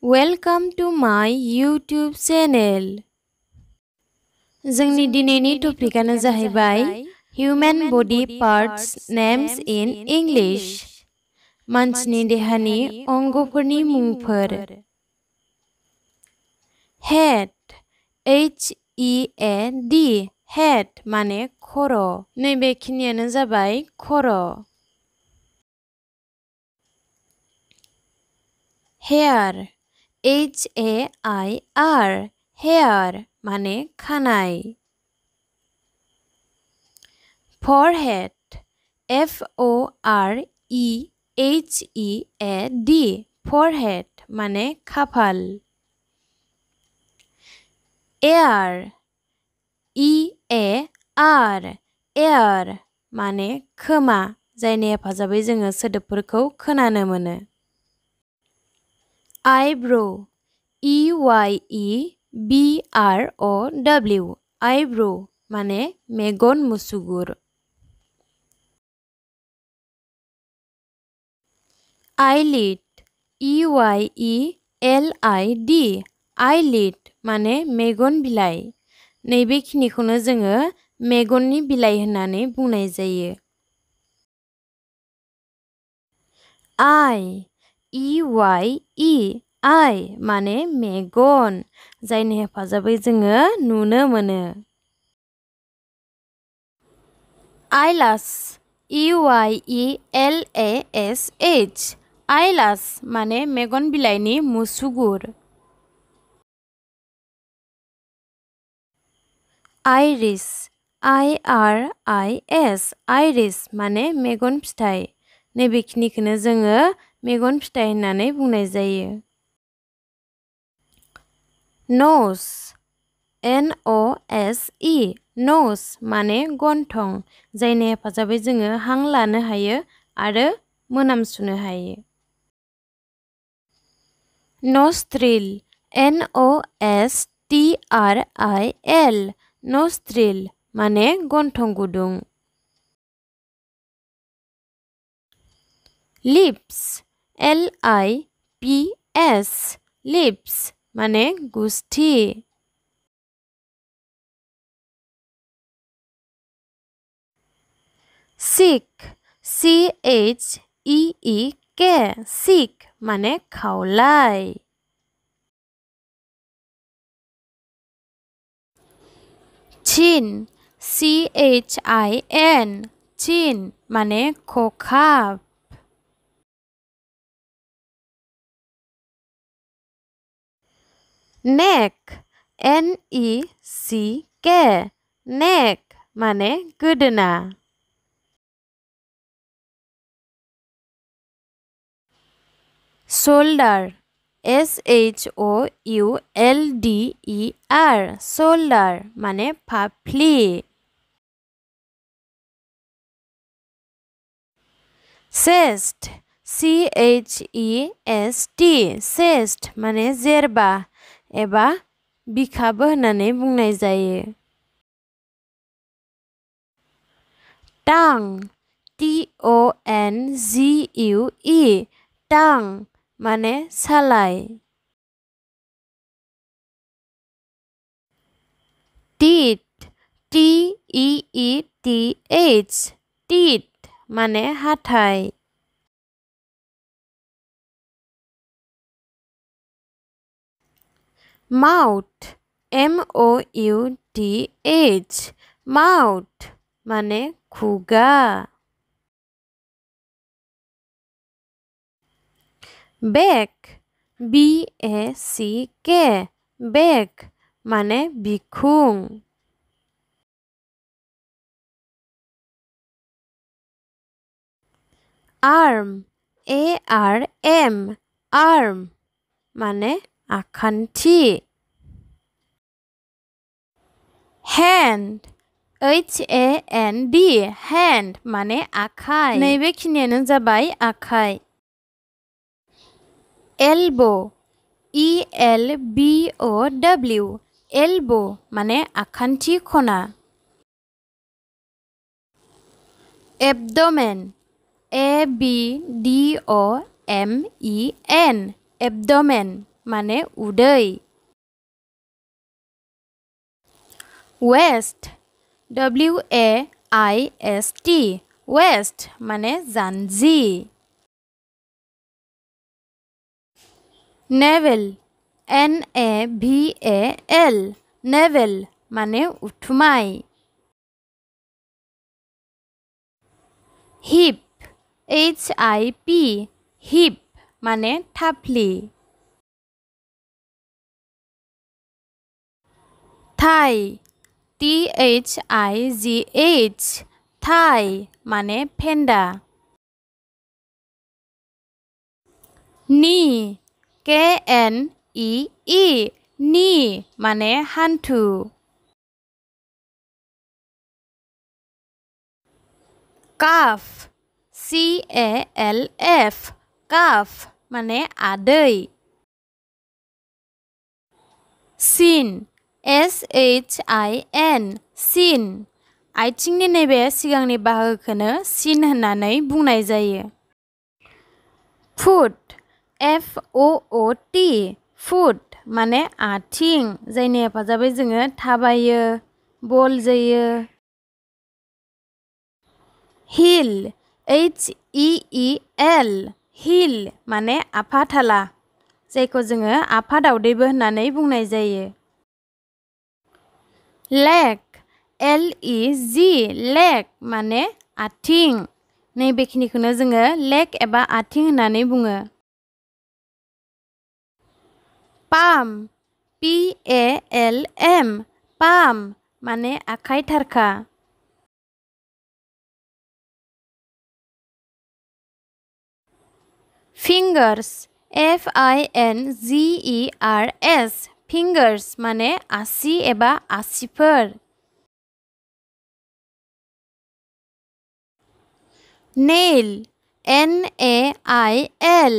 Welcome to my YouTube channel. जोंनि दिनैनि टपिकआनो जाहैबाय Human Body Parts Names in English. मानसिनि देहानि अंगफोरनि मुंफोर. Head, H-E-A-D, head माने खर'. नैबेखिनियानो जाबाय खर'. Hair, H-A-I-R, hair माने खानाय. Forehead, F-O-R-E-H-E-A-D, forehead माने खाफाल. Ear, E-A-R, ear माने खोमा, जायनि हेफाजाबै जोङो सोदोबफोरखौ खोनानो मोनो. Eyebrow, E-Y-E-B-R-O-W, eyebrow माने मेगन मुसुगुर. Eyelid, E-Y-E-L-I-D, eyelid माने मेगन बिलाइ. नैबेखिनिखौनो जोङो मेगननि बिलाइ होननानै बुंनाय जायो. Eye, E-Y-E, eye माने मेगन, जायनि हेफाजाबै जोङो नुनो मोनो. Eyelash, E-Y-E-L-A-S-H, eyelash माने मेगन बिलाइनि मुसुगुर. Iris, I-R-I-S, iris माने मेगन फिथाइ. नैबेखिनिखौनो जोङो मेगन फिथाइ होननानै बुंनाय जायो. Nose, N-O-S-E, nose माने गन्थं, जायनि हेफाजाबै जोङो हां लानो हायो आरो मोनामसुनो हायो. Nostril, N-O-S-T-R-I-L, nostril माने गन्थं गुदुं. Lips, L-I-P-S, lips माने गुस्थि. Cheek, C-H-E-E-K, cheek माने खावलाय. Chin, C-H-I-N, chin माने खखाब. Neck, N-E-C-K, neck माने गोदोना. Shoulder, S-H-O-U-L-D-E-R, shoulder माने फाफ्लि. Chest, C-H-E-S-T, chest माने जेरबा एबा बिखाबो होननानै बुंनाय जायो. Tongue, T-O-N-G-U-E, tongue माने सालाय. Teeth, T-E-E-T-H, teeth माने हाथाइ. Mouth, M-O-U-T-H, mouth माने खुगा. Back, B-A-C-K, back माने बिखुं. Arm, A-R-M, arm माने आखान्थि. Hand, H-A-N-D, hand माने आखाइ. नैबेखिनियानो जाबाय आखाइ. Elbow, E-L-B-O-W, elbow माने आखान्थि खना. Abdomen, A-B-D-O-M-E-N, abdomen माने उदै। वेस्ट WAIST वेस्ट माने जानजि। नेवेल NAVAL नेवेल माने उथुमाय। हिप HIP हिप माने थाफ्लि। थाइ THIGH थाइ माने फेन्दा। नी KNEE नी माने हान्थु। काफ CALF काफ माने आदै। सिन SHIN सिन आथिंनि नैबे सिगांनि बाहागोखौनो सिन होननानै बुंनाय जायो। फुट FOOT फुट माने आथिं जायनि हेफाजाबै जोङो थाबायो बल जोयो। हिल HEEL हिल माने आफाथाला जायखौ जोङो आफा दावदैबो होननानै बुंनाय जायो। लेग LEG लेग माने आथिं नैबेखिनिखौनो जोङो लेग एबा आथिं होननानै बुङो। पाम PALM पाम माने आखाइ थारखा। फिंगार्स FINGERS फिंगार्स माने आसि एबा आसिफोर। नेल NAIL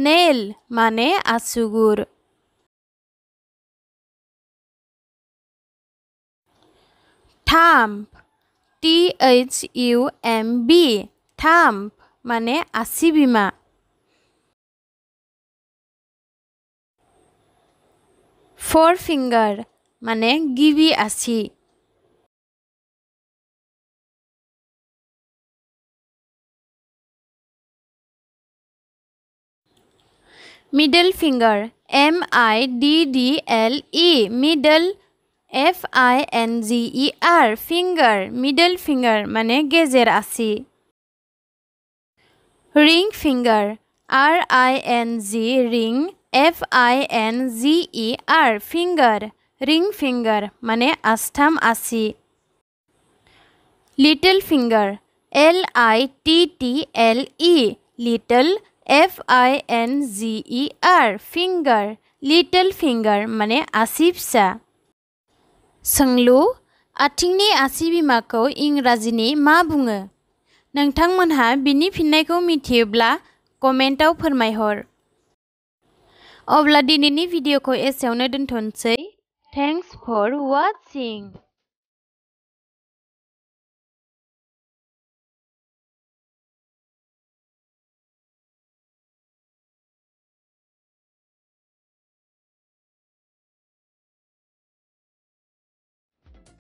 नेल माने आसुगुर। थाम्ब THUMB थाम्ब माने आसि बिमा। फोर फिंगार माने गिबि आसि। Middle finger MIDDLE middle FINGER finger middle finger माने गेजेर आसि। Ring finger RING ring FINGER finger ring finger माने आस्थाम आसि। Little finger LITTLE little FINGER finger little finger माने आसि फिसा। सोंलु आथिंनि आसि बिमाखौ इंराजिनि मा बुङो? नोंथांमोनहा बिनि फिननायखौ मिथियोब्ला कमेन्टआव फोरमायहर। अब्ला दिनैनि भिडिअखौ एसेयावनो दोनथ'नोसै। Thanks for वाचिं।